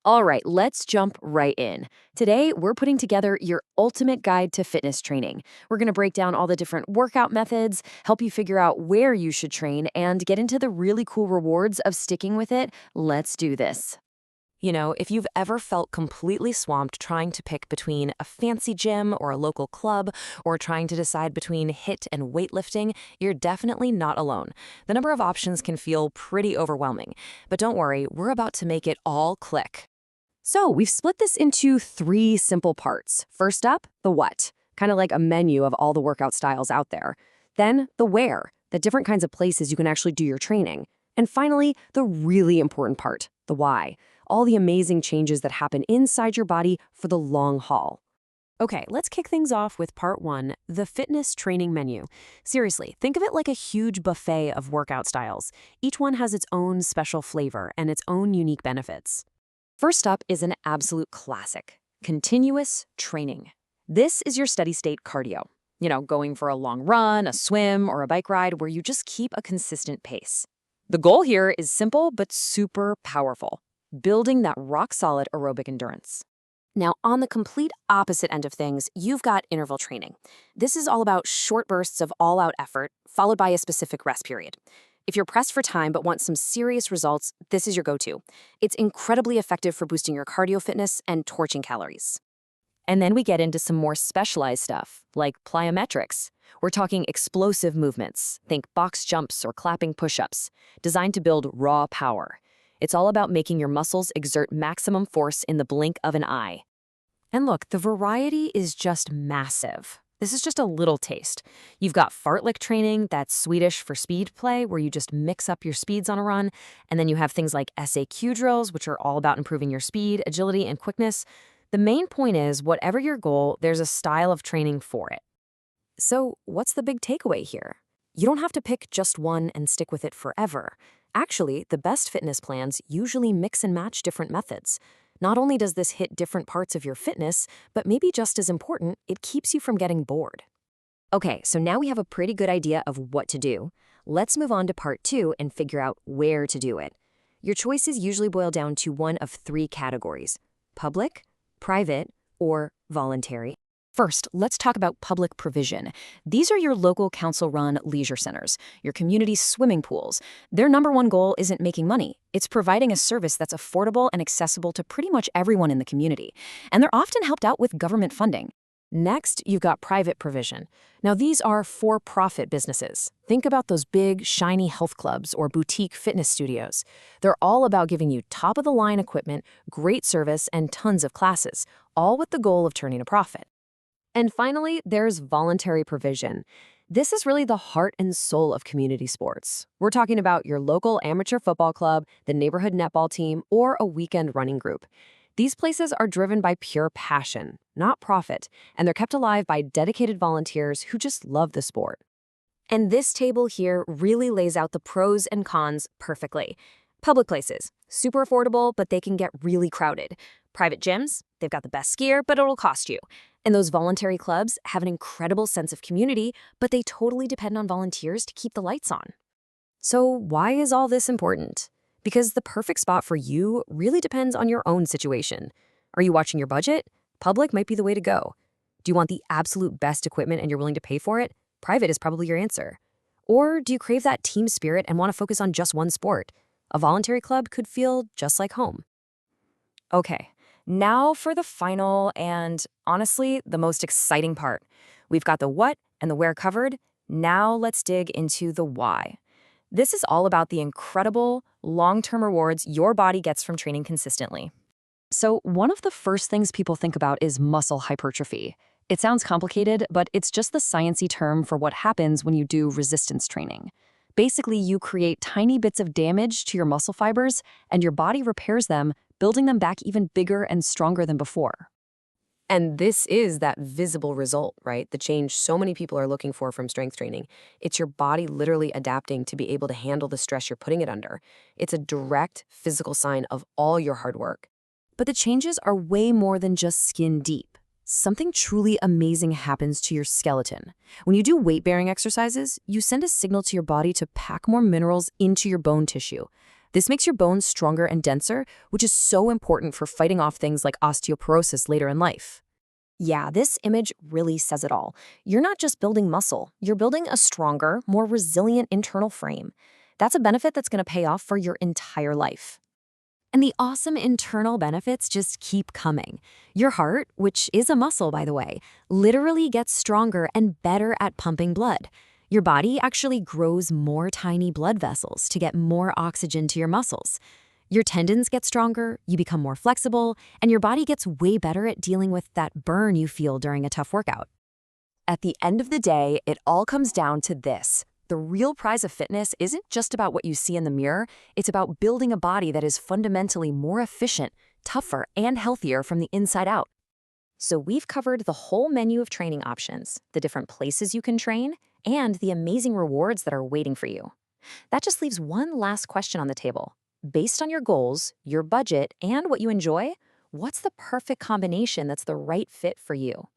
All right, let's jump right in. Today, we're putting together your ultimate guide to fitness training. We're going to break down all the different workout methods, help you figure out where you should train, and get into the really cool rewards of sticking with it. Let's do this. If you've ever felt completely swamped trying to pick between a fancy gym or a local club, or trying to decide between HIIT and weightlifting, you're definitely not alone. The number of options can feel pretty overwhelming. But don't worry, we're about to make it all click. So we've split this into three simple parts. First up, the what, kind of like a menu of all the workout styles out there. Then the where, the different kinds of places you can actually do your training. And finally, the really important part, the why, all the amazing changes that happen inside your body for the long haul. Okay, let's kick things off with part one, the fitness training menu. Seriously, think of it like a huge buffet of workout styles. Each one has its own special flavor and its own unique benefits. First up is an absolute classic, continuous training. This is your steady-state cardio. Going for a long run, a swim, or a bike ride where you just keep a consistent pace. The goal here is simple but super powerful, building that rock-solid aerobic endurance. Now, on the complete opposite end of things, you've got interval training. This is all about short bursts of all-out effort, followed by a specific rest period. If you're pressed for time but want some serious results, this is your go-to. It's incredibly effective for boosting your cardio fitness and torching calories. And then we get into some more specialized stuff, like plyometrics. We're talking explosive movements, think box jumps or clapping push-ups, designed to build raw power. It's all about making your muscles exert maximum force in the blink of an eye. And look, the variety is just massive. This is just a little taste. You've got fartlek training, that's Swedish for speed play, where you just mix up your speeds on a run. And then you have things like SAQ drills, which are all about improving your speed, agility, and quickness. The main point is, whatever your goal, there's a style of training for it. So what's the big takeaway here? You don't have to pick just one and stick with it forever. Actually, the best fitness plans usually mix and match different methods. Not only does this hit different parts of your fitness, but maybe just as important, it keeps you from getting bored. Okay, so now we have a pretty good idea of what to do. Let's move on to part two and figure out where to do it. Your choices usually boil down to one of three categories: public, private, or voluntary. First, let's talk about public provision. These are your local council-run leisure centers, your community swimming pools. Their number one goal isn't making money. It's providing a service that's affordable and accessible to pretty much everyone in the community. And they're often helped out with government funding. Next, you've got private provision. Now, these are for-profit businesses. Think about those big, shiny health clubs or boutique fitness studios. They're all about giving you top-of-the-line equipment, great service, and tons of classes, all with the goal of turning a profit. And finally, there's voluntary provision. This is really the heart and soul of community sports. We're talking about your local amateur football club, the neighborhood netball team, or a weekend running group. These places are driven by pure passion, not profit, and they're kept alive by dedicated volunteers who just love the sport. And this table here really lays out the pros and cons perfectly. Public places, super affordable, but they can get really crowded. Private gyms, they've got the best gear, but it'll cost you. And those voluntary clubs have an incredible sense of community, but they totally depend on volunteers to keep the lights on. So why is all this important? Because the perfect spot for you really depends on your own situation. Are you watching your budget? Public might be the way to go. Do you want the absolute best equipment and you're willing to pay for it? Private is probably your answer. Or do you crave that team spirit and want to focus on just one sport? A voluntary club could feel just like home. Okay. Now for the final and, honestly, the most exciting part. We've got the what and the where covered. Now let's dig into the why. This is all about the incredible, long-term rewards your body gets from training consistently. So one of the first things people think about is muscle hypertrophy. It sounds complicated, but it's just the sciencey term for what happens when you do resistance training. Basically, you create tiny bits of damage to your muscle fibers, and your body repairs them, building them back even bigger and stronger than before. And this is that visible result, right? The change so many people are looking for from strength training. It's your body literally adapting to be able to handle the stress you're putting it under. It's a direct physical sign of all your hard work. But the changes are way more than just skin deep. Something truly amazing happens to your skeleton. When you do weight-bearing exercises, you send a signal to your body to pack more minerals into your bone tissue. This makes your bones stronger and denser, which is so important for fighting off things like osteoporosis later in life. Yeah, this image really says it all. You're not just building muscle, you're building a stronger, more resilient internal frame. That's a benefit that's going to pay off for your entire life. And the awesome internal benefits just keep coming. Your heart, which is a muscle by the way, literally gets stronger and better at pumping blood. Your body actually grows more tiny blood vessels to get more oxygen to your muscles. Your tendons get stronger, you become more flexible, and your body gets way better at dealing with that burn you feel during a tough workout. At the end of the day, it all comes down to this. The real prize of fitness isn't just about what you see in the mirror, it's about building a body that is fundamentally more efficient, tougher, and healthier from the inside out. So we've covered the whole menu of training options, the different places you can train, and the amazing rewards that are waiting for you. That just leaves one last question on the table. Based on your goals, your budget, and what you enjoy, what's the perfect combination that's the right fit for you?